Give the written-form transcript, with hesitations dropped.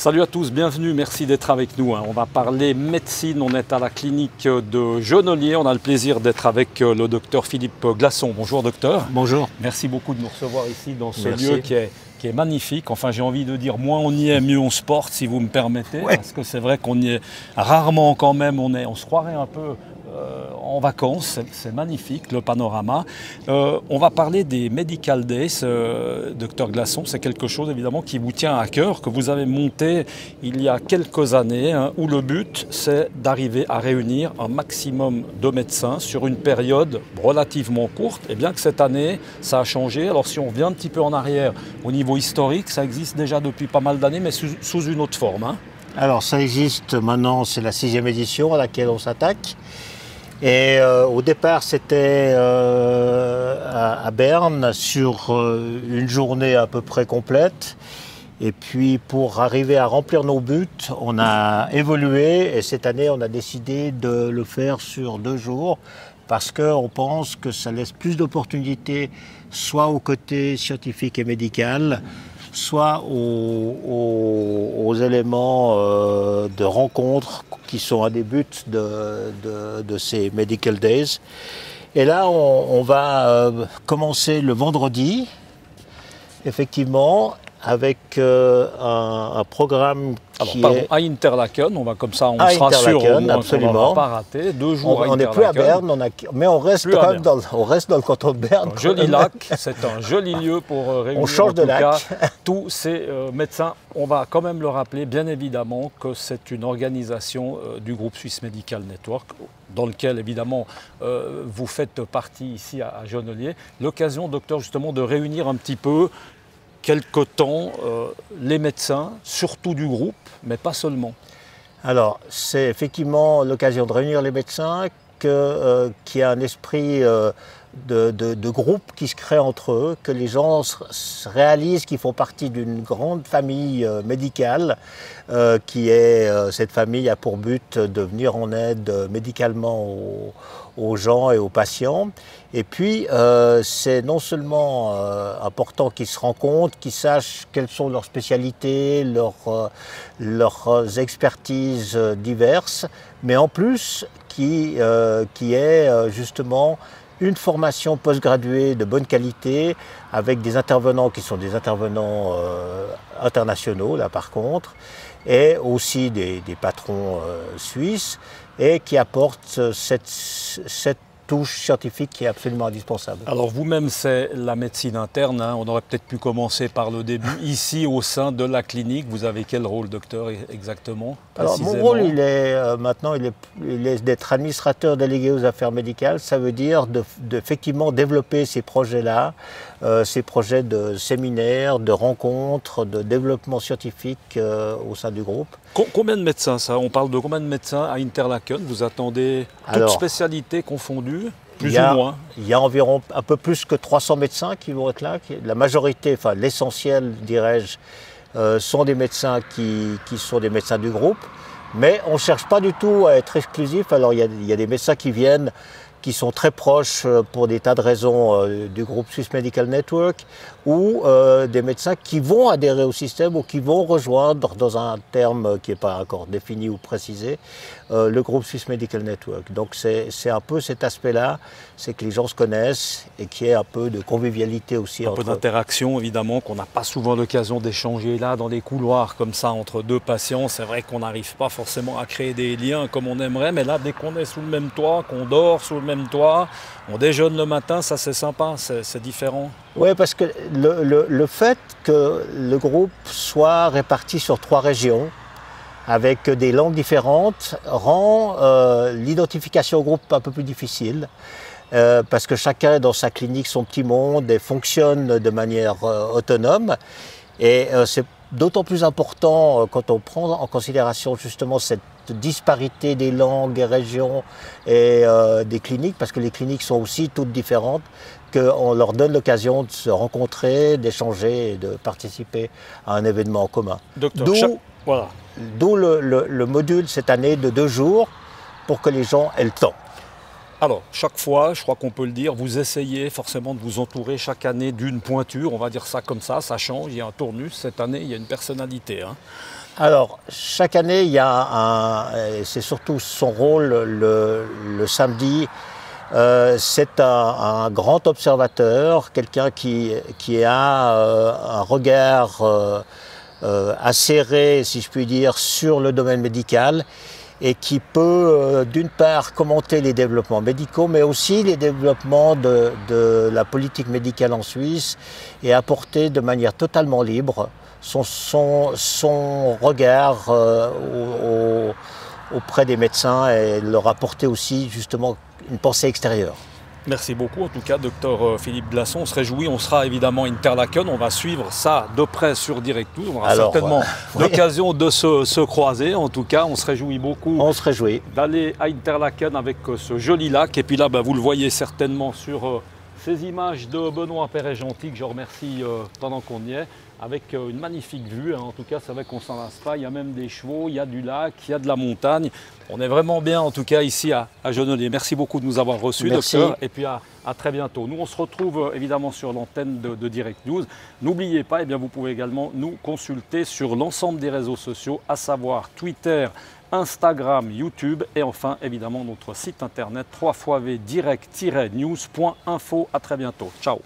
Salut à tous, bienvenue, merci d'être avec nous. On va parler médecine, on est à la clinique de Genolier. On a le plaisir d'être avec le docteur Philippe Glasson. Bonjour docteur. Bonjour. Merci beaucoup de nous recevoir ici dans ce lieu qui est magnifique. Enfin, j'ai envie de dire, moins on y est, mieux on se porte, si vous me permettez. Ouais. Parce que c'est vrai qu'on y est rarement quand même, on se croirait un peu en vacances, c'est magnifique le panorama. On va parler des Medical Days, docteur Glasson, c'est quelque chose évidemment qui vous tient à cœur, que vous avez monté il y a quelques années, où le but c'est d'arriver à réunir un maximum de médecins sur une période relativement courte, et bien que cette année ça a changé. Alors si on revient un petit peu en arrière au niveau historique, ça existe déjà depuis pas mal d'années, mais sous une autre forme. Alors ça existe maintenant, c'est la 6e édition à laquelle on s'attaque. Et au départ, c'était à Berne sur une journée à peu près complète. Et puis pour arriver à remplir nos buts, on a évolué et cette année, on a décidé de le faire sur 2 jours parce qu'on pense que ça laisse plus d'opportunités soit au côté scientifique et médical, soit aux éléments de rencontre qui sont un des buts de ces Medical Days. Et là, on va commencer le vendredi, effectivement, avec un programme à Interlaken, on va comme ça, on sera sûr au moins qu'on ne va pas rater. 2 jours à Interlaken. On n'est plus à Berne, mais on reste quand même dans le canton de Berne. Un joli lac, c'est un joli lieu pour réunir on change de lac. Tous ces médecins. On va quand même le rappeler, bien évidemment, que c'est une organisation du groupe Swiss Medical Network, dans lequel, évidemment, vous faites partie ici à Genolier. L'occasion, docteur, justement, de réunir un petit peu quelque temps les médecins, surtout du groupe, mais pas seulement. Alors, c'est effectivement l'occasion de réunir les médecins, qu'il y a un esprit de groupe qui se crée entre eux, que les gens se réalisent qu'ils font partie d'une grande famille médicale, cette famille a pour but de venir en aide médicalement aux gens et aux patients. Et puis, c'est non seulement important qu'ils se rencontrent, qu'ils sachent quelles sont leurs spécialités, leurs expertises diverses, mais en plus, qui est justement une formation post-graduée de bonne qualité avec des intervenants qui sont des intervenants internationaux, là par contre, et aussi des patrons suisses, et qui apportent cette touche scientifique qui est absolument indispensable. Alors vous-même, c'est la médecine interne, on aurait peut-être pu commencer par le début. Ici, au sein de la clinique, vous avez quel rôle, docteur, exactement? Alors mon rôle, maintenant, il est d'être administrateur délégué aux affaires médicales. Ça veut dire effectivement développer ces projets-là, ces projets de séminaires, de rencontres, de développement scientifique au sein du groupe. Combien de médecins, ça? On parle de combien de médecins à Interlaken? Vous attendez toutes spécialités confondues, plus ou moins? Il y a environ un peu plus que 300 médecins qui vont être là. La majorité, enfin l'essentiel, dirais-je, sont des médecins qui sont des médecins du groupe. Mais on ne cherche pas du tout à être exclusif. Alors il y a des médecins qui viennent, qui sont très proches pour des tas de raisons du groupe Swiss Medical Network, ou des médecins qui vont adhérer au système ou qui vont rejoindre, dans un terme qui n'est pas encore défini ou précisé, le groupe Swiss Medical Network. Donc c'est un peu cet aspect-là, c'est que les gens se connaissent et qu'il y ait un peu de convivialité aussi. Un peu d'interaction évidemment, qu'on n'a pas souvent l'occasion d'échanger là dans les couloirs comme ça entre deux patients. C'est vrai qu'on n'arrive pas forcément à créer des liens comme on aimerait, mais là dès qu'on est sous le même toit, qu'on dort sous le même toit, on déjeune le matin, ça c'est sympa, c'est différent. Oui, parce que le fait que le groupe soit réparti sur 3 régions, avec des langues différentes, rend l'identification au groupe un peu plus difficile, parce que chacun est dans sa clinique, son petit monde, et fonctionne de manière autonome. Et c'est d'autant plus important quand on prend en considération justement cette disparité des langues, des régions et des cliniques, parce que les cliniques sont aussi toutes différentes, qu'on leur donne l'occasion de se rencontrer, d'échanger et de participer à un événement en commun. D'où le module cette année de 2 jours pour que les gens aient le temps. Alors, chaque fois, je crois qu'on peut le dire, vous essayez forcément de vous entourer chaque année d'une pointure, on va dire ça comme ça change, il y a un tournus, cette année il y a une personnalité. Alors, chaque année, il y a c'est surtout son rôle le samedi, c'est un grand observateur, quelqu'un qui a un regard acéré, si je puis dire, sur le domaine médical et qui peut d'une part commenter les développements médicaux, mais aussi les développements de la politique médicale en Suisse et apporter de manière totalement libre son regard auprès des médecins et leur apporter aussi justement une pensée extérieure. Merci beaucoup, en tout cas, docteur Philippe Blasson. On se réjouit, on sera évidemment à Interlaken. On va suivre ça de près sur Direct12. On aura certainement l'occasion de se croiser. En tout cas, on se réjouit beaucoup. On se réjouit d'aller à Interlaken avec ce joli lac. Et puis là, vous le voyez certainement sur ces images de Benoît Perret-Gentil, que je remercie pendant qu'on y est, avec une magnifique vue. En tout cas, c'est vrai qu'on s'en lasse pas. Il y a même des chevaux, il y a du lac, il y a de la montagne. On est vraiment bien, en tout cas, ici à Genolier. Merci beaucoup de nous avoir reçus, docteur. Et puis à très bientôt. Nous, on se retrouve évidemment sur l'antenne de Direct12. N'oubliez pas, vous pouvez également nous consulter sur l'ensemble des réseaux sociaux, à savoir Twitter, Instagram, YouTube et enfin, évidemment, notre site internet www.direct-news.info. À très bientôt. Ciao.